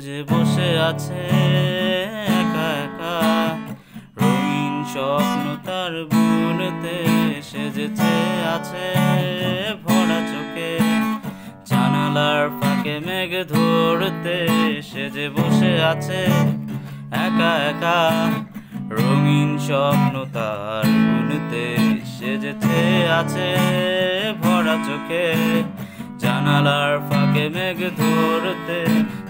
যে বসে আছে একা একা, রঙিন স্বপ্ন তার বুনতে সেজেছে আছে ভরা চোখে। জানালার ফাঁকে মেঘ ধরতে সে যে বসে আছে একা একা, রঙিন স্বপ্ন তার বুনতে সেজেছে আছে ভরা চোখে। জানালার ফাঁকে মেঘ ধরতে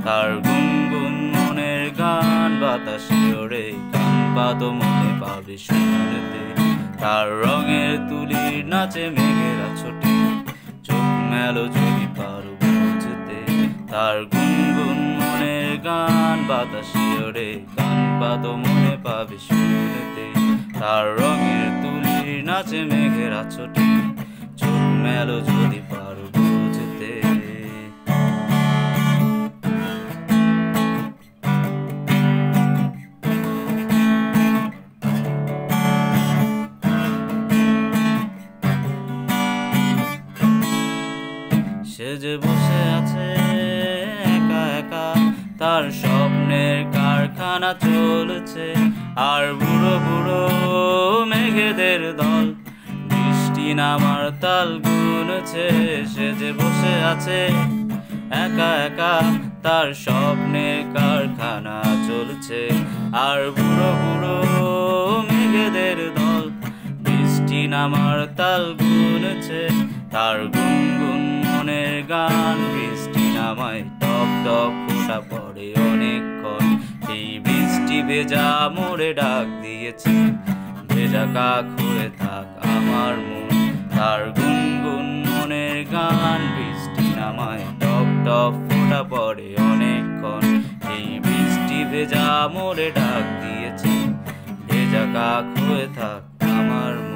তার গুনগুন মনের গান বাতাসে ওড়ে, গান বাদো মনে পাবে শুনতে। তার রঙের তুলির নাচে মেঘেরা ছোটে, চোখ মেলো যদি পারো বুঝতে। তার গুনগুন মনের গান বাতাসে ওড়ে, গান বাদো মনে পাবে শুনতে। তার রঙের তুলির নাচে মেঘেরা ছোটে, চোখ মেলো যদি পারো বুঝতে। সে যে বসে আছে একা একা, তার স্বপ্নের কারখানা চলছে, আর বুড়ো বুড়ো মেঘেদের দল বৃষ্টি নামার তাল গুনছে। সে যে বসে আছে একা একা, তার স্বপ্নের কারখানা চলছে, আর বুড়ো বুড়ো মেঘেদের দল বৃষ্টি নামার তাল গুনছে। তার গুনগুন মনের গান বৃষ্টি নামায়, টপ টপ ফোঁটা পড়ে অনেকক্ষণ। এই বৃষ্টি ভেজা মোরে ডাক দিয়েছে, ভেজা কাক হয়ে থাক আমার মন। তার গুনগুন মনের গান বৃষ্টি নামায়, টপ টপ ফোঁটা পড়ে অনেকক্ষণ। এই বৃষ্টি ভেজা মোরে ডাক দিয়েছে, ভেজা কাক হয়ে থাক আমার মন।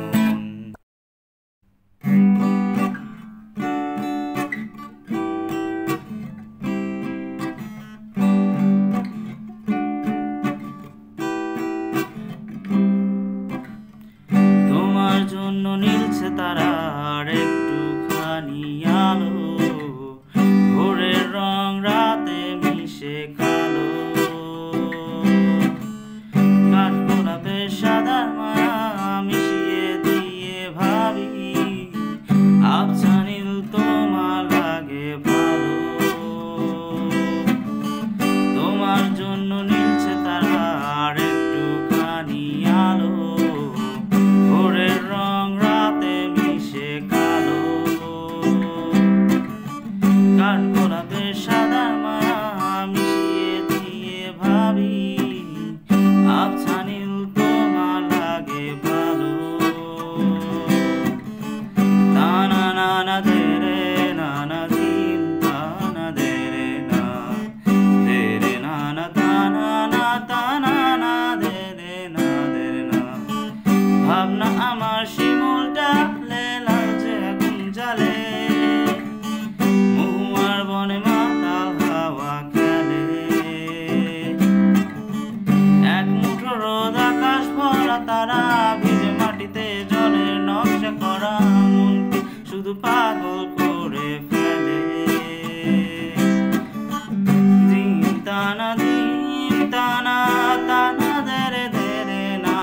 তোমার জন্য নীলছে তারা আর একটুখানি আলো, ভোরের রং রাতে মিশে কালো। কাঠগোলাপের সাদার মায়া মিশিয়ে দিয়ে ভাবি, আবছা নীল তোমার লাগে ভালো। তোমার জন্য নীলছে তারা আর একটুখানি আলো, ভোরের রং রাতে মিশে কালো। কাঠগোলাপের সাদার মায়া মিশিয়ে দিয়ে ভাবি, আবছা নীল তোমার লাগে ভালো। তানা নানা দে রে নানা দিন, তানা দে রে না দে রে নানা, তানা না তানা না দে রে না দে রে না। ভাবনা আমার শিমুল ডালে লালচে আগুন জ্বালে, মহুয়ার বনে মাতাল হাওয়া খেলে। এক মুঠো রোদ আকাশ ভরা তারা, ভিজে মাটিতে জলের নকশা করা, মনকে শুধু পাগল করে ফেলে। দিন তানা তানা দে রে না,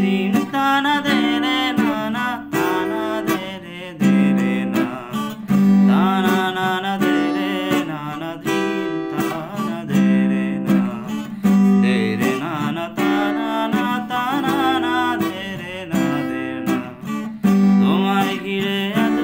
দিন তানা দে রে নানা, তানা দে রে না, তানা নানা দে রে নানা, দিন তানা দে রে না, দে রে নানা, তানা না তানা না দে রে না, দে না। তোমায় ঘিরে এত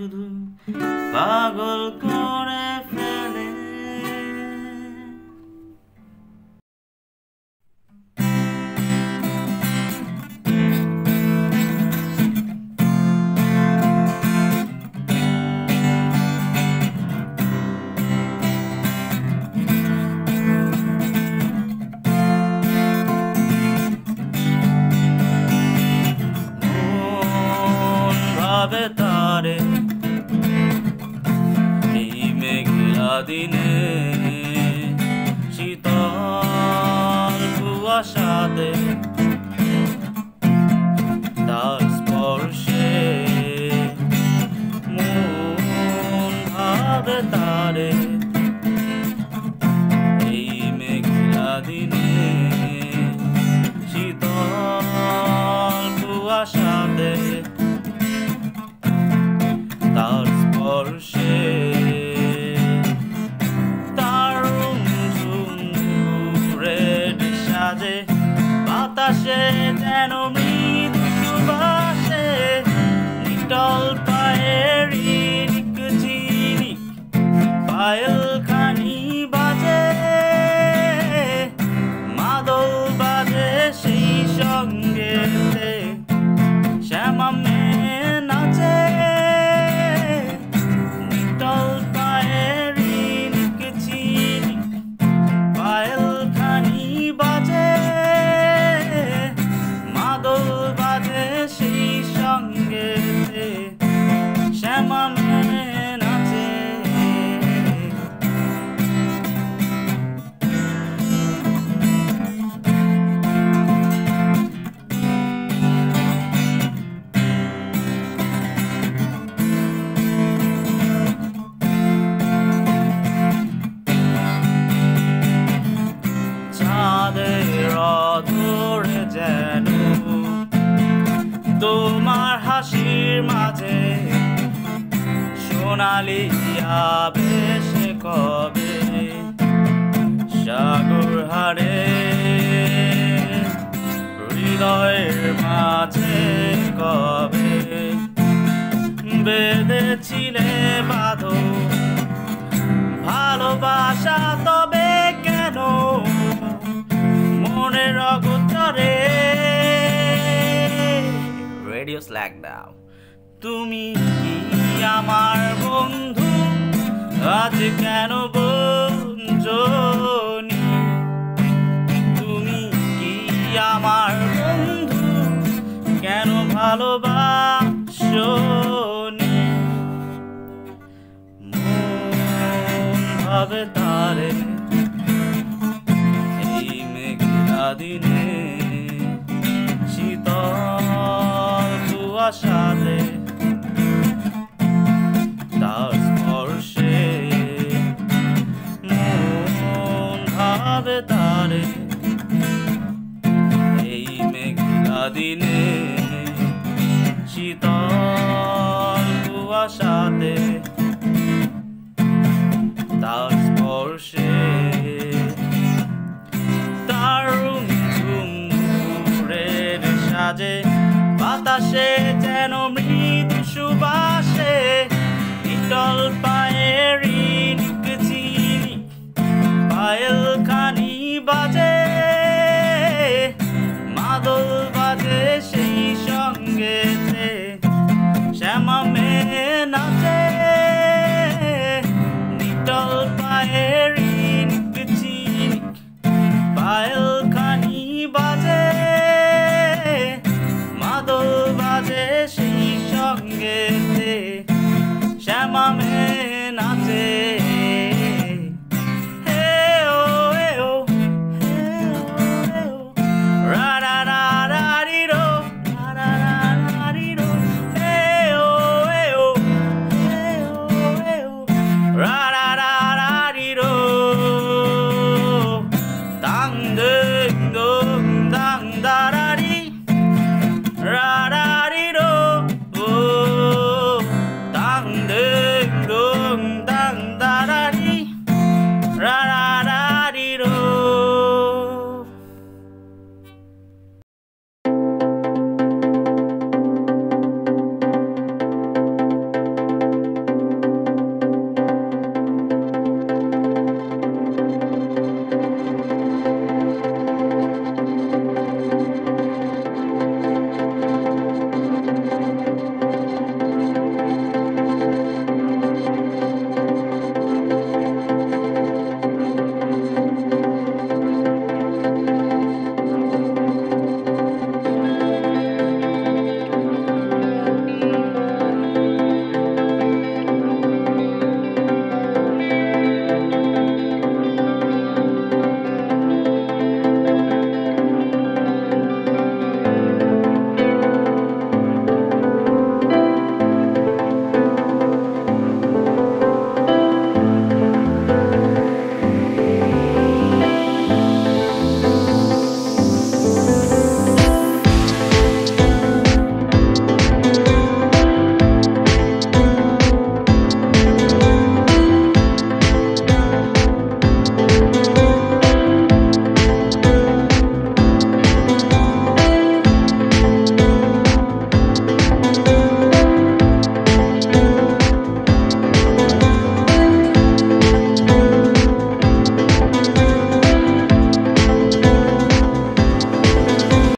শুধু পাগল করে ফেলে। তারে এই মেঘলা দিনে শীতল কুয়াশাতে তার স্পর্শে মন ভাবে তারে এই মেঘলা দিনে শীতল কুয়াশাতে তার স্পর্শে তার ঝুমঝুরে সাজে বাতাসে যেন মৃদু সুবাসে নিটল পায়ের ঝিনিক পায়েল খানি বাজে মাদল বাজে সেই সঙ্গেতে শ্যামা মেয়ে নাচে শ্যামা মেয়ে নাচে চাঁদের অধরে যেন তোমার হাসির মাঝে সোনালি আবেশে কবে সাগর হারে হৃদয়ের মাঝে কবে বেঁধেছিলে বাঁধন ভালোবাসা তবে কেন মনের অগোচরে রেডিও স্ল্যাগ দাও তুমি কি আমার বন্ধু আজ কেন বঞ্জনি তুমি কি আমার বন্ধু কেন ভালোবাসনি মন ভাবে তারে এই মেঘলা দিনে শীতল কুয়াশাতে তার স্পর্শে মন ভাবে তারে এই মেঘলা দিনে শীতল কুয়াশাতে তার স্পর্শে তার ঝুমঝুরের সাজে বাতাসে যেন মৃদু সুবাসে নিটল পায়ের ঝিনিক পায়েল খানি বাজে মাদল বাজে সেই সঙ্গেতে শ্যামা মেয়ে নাচে নিটল পায়ের ঝিনিক পায়েল খানি বাজে মাদল বাজে সেই সঙ্গেতে শ্যামা মেয়ে নাচে।